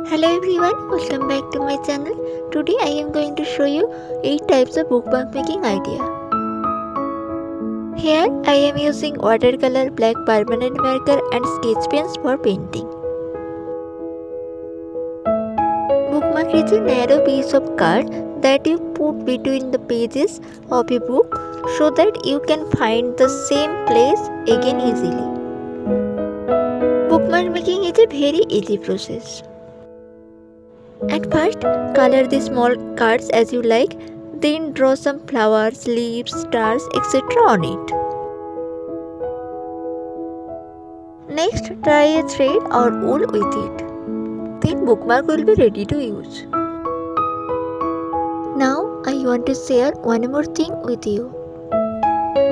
Hello everyone, welcome back to my channel. Today I am going to show you 8 types of bookmark making idea. Here I am using watercolor, black permanent marker and sketch pens for painting. Bookmark is a narrow piece of card that you put between the pages of a book so that you can find the same place again easily. Bookmark making is a very easy process. At first, color the small cards as you like, then draw some flowers, leaves, stars, etc. on it. Next, try a thread or wool with it. Then bookmark will be ready to use. Now, I want to share one more thing with you.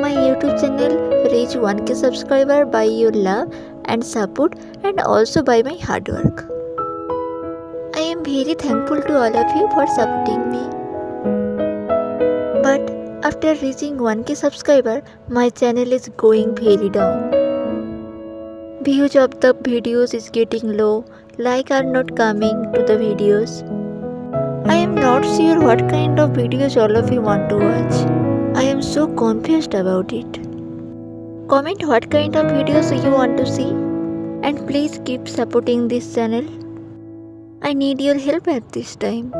My YouTube channel reached 1k subscriber by your love and support and also by my hard work. I am very thankful to all of you for supporting me. But after reaching 1k subscriber, my channel is going very down. Views of the videos is getting low, like are not coming to the videos. I am not sure what kind of videos all of you want to watch. I am so confused about it. Comment what kind of videos you want to see and please keep supporting this channel. I need your help at this time.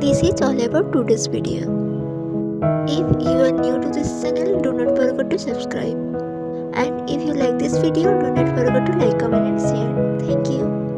This is all about today's video. If you are new to this channel, do not forget to subscribe. And if you like this video, do not forget to like, comment and share. Thank you.